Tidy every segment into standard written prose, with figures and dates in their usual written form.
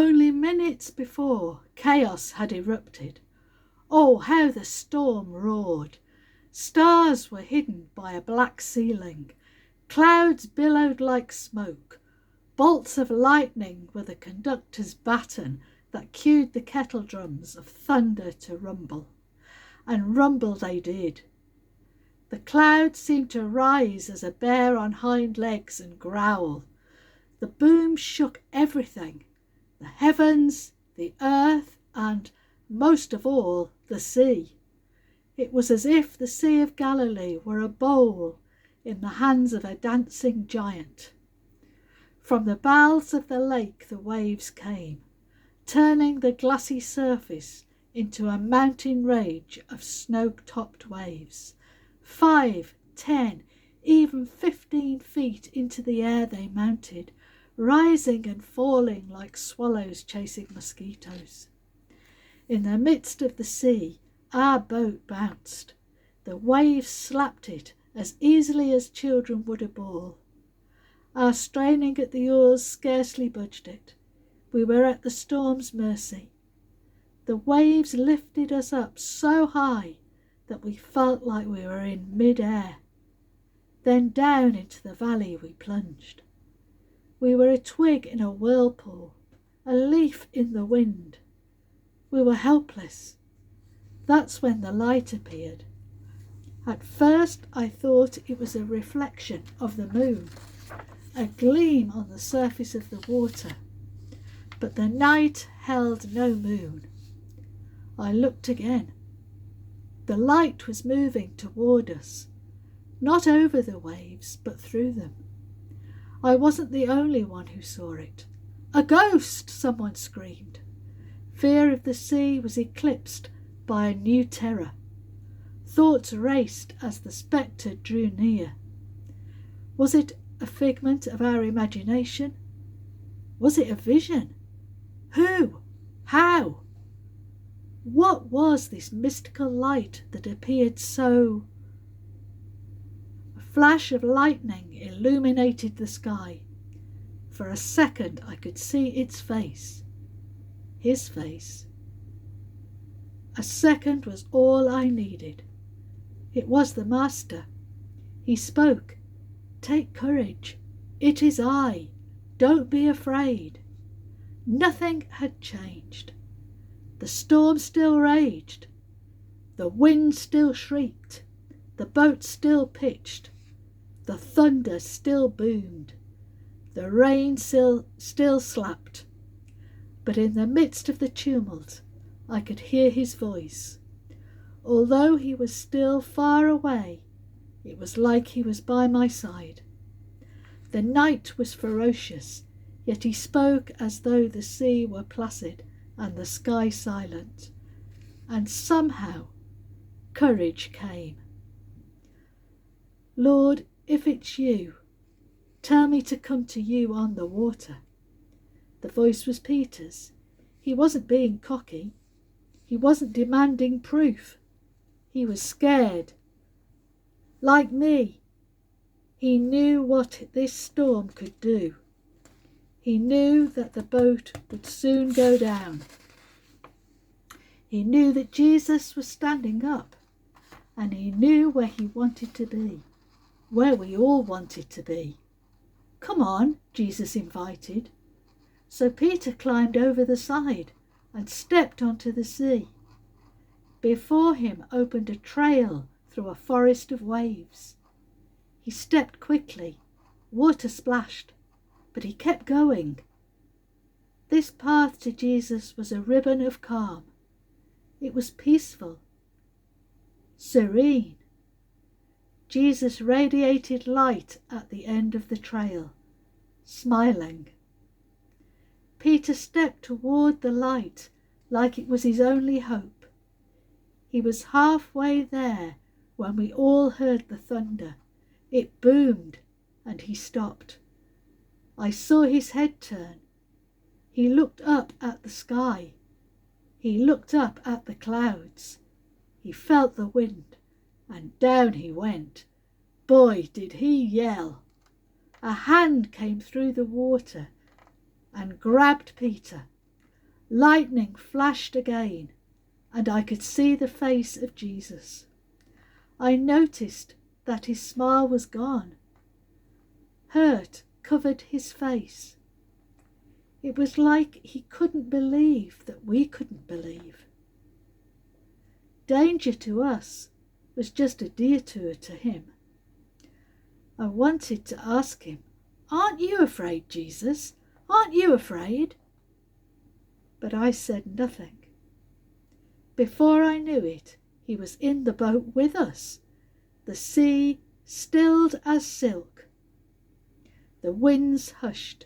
Only minutes before, chaos had erupted. Oh, how the storm roared! Stars were hidden by a black ceiling. Clouds billowed like smoke. Bolts of lightning were the conductor's baton that cued the kettle drums of thunder to rumble. And rumble they did. The clouds seemed to rise as a bear on hind legs and growl. The boom shook everything, the heavens, the earth, and, most of all, the sea. It was as if the Sea of Galilee were a bowl in the hands of a dancing giant. From the bowels of the lake the waves came, turning the glassy surface into a mountain rage of snow-topped waves. 5, 10, even 15 feet into the air they mounted, rising and falling like swallows chasing mosquitoes. In the midst of the sea, our boat bounced. The waves slapped it as easily as children would a ball. Our straining at the oars scarcely budged it. We were at the storm's mercy. The waves lifted us up so high that we felt like we were in mid-air. Then down into the valley we plunged. We were a twig in a whirlpool, a leaf in the wind. We were helpless. That's when the light appeared. At first I thought it was a reflection of the moon, a gleam on the surface of the water. But the night held no moon. I looked again. The light was moving toward us, not over the waves, but through them. I wasn't the only one who saw it. "A ghost!" someone screamed. Fear of the sea was eclipsed by a new terror. Thoughts raced as the spectre drew near. Was it a figment of our imagination? Was it a vision? Who? How? What was this mystical light that appeared so? A flash of lightning illuminated the sky. For a second I could see its face. His face. A second was all I needed. It was the Master. He spoke. "Take courage. It is I. Don't be afraid." Nothing had changed. The storm still raged. The wind still shrieked. The boat still pitched. The thunder still boomed. The rain still slapped. But in the midst of the tumult, I could hear his voice. Although he was still far away, it was like he was by my side. The night was ferocious, yet he spoke as though the sea were placid and the sky silent. And somehow courage came. "Lord, if it's you, tell me to come to you on the water." The voice was Peter's. He wasn't being cocky. He wasn't demanding proof. He was scared. Like me, he knew what this storm could do. He knew that the boat would soon go down. He knew that Jesus was standing up, and he knew where he wanted to be, where we all wanted to be. "Come on," Jesus invited. So Peter climbed over the side and stepped onto the sea. Before him opened a trail through a forest of waves. He stepped quickly. Water splashed, but he kept going. This path to Jesus was a ribbon of calm. It was peaceful, serene. Jesus radiated light at the end of the trail, smiling. Peter stepped toward the light like it was his only hope. He was halfway there when we all heard the thunder. It boomed, and he stopped. I saw his head turn. He looked up at the sky. He looked up at the clouds. He felt the wind, and down he went. Boy, did he yell. A hand came through the water and grabbed Peter. Lightning flashed again, and I could see the face of Jesus. I noticed that his smile was gone. Hurt covered his face. It was like he couldn't believe that we couldn't believe. Danger to us was just a detour to him. I wanted to ask him, "Aren't you afraid, Jesus? Aren't you afraid?" But I said nothing. Before I knew it, he was in the boat with us, the sea stilled as silk. The winds hushed.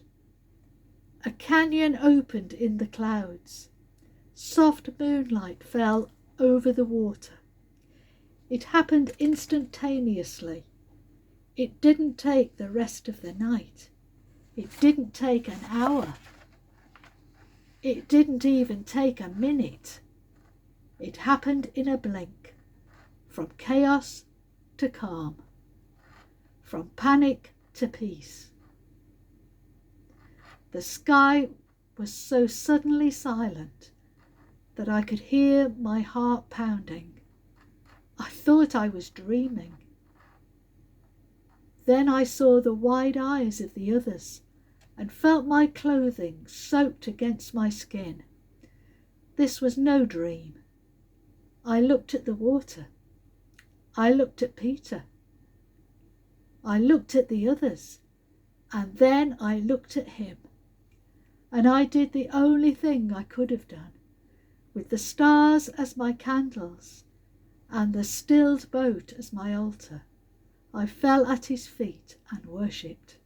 A canyon opened in the clouds. Soft moonlight fell over the water. It happened instantaneously. It didn't take the rest of the night. It didn't take an hour. It didn't even take a minute. It happened in a blink, from chaos to calm, from panic to peace. The sky was so suddenly silent that I could hear my heart pounding. I thought I was dreaming. Then I saw the wide eyes of the others and felt my clothing soaked against my skin. This was no dream. I looked at the water. I looked at Peter. I looked at the others. And then I looked at him. And I did the only thing I could have done, with the stars as my candles and the stilled boat as my altar. I fell at his feet and worshipped.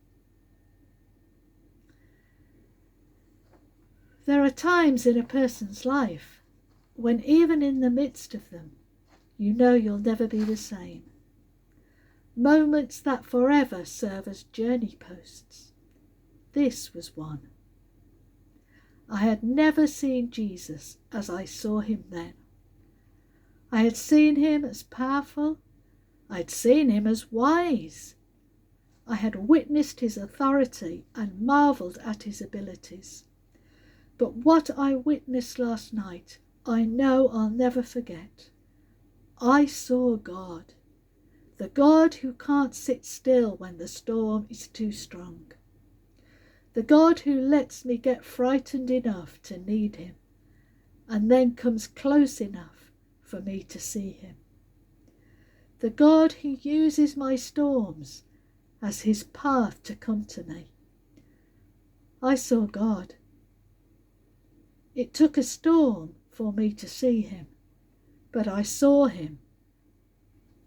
There are times in a person's life when even in the midst of them, you know you'll never be the same. Moments that forever serve as journey posts. This was one. I had never seen Jesus as I saw him then. I had seen him as powerful. I had seen him as wise. I had witnessed his authority and marvelled at his abilities. But what I witnessed last night, I know I'll never forget. I saw God, the God who can't sit still when the storm is too strong. The God who lets me get frightened enough to need him, and then comes close enough for me to see him. The God who uses my storms as his path to come to me. I saw God. It took a storm for me to see him, but I saw him,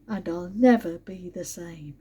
and I'll never be the same.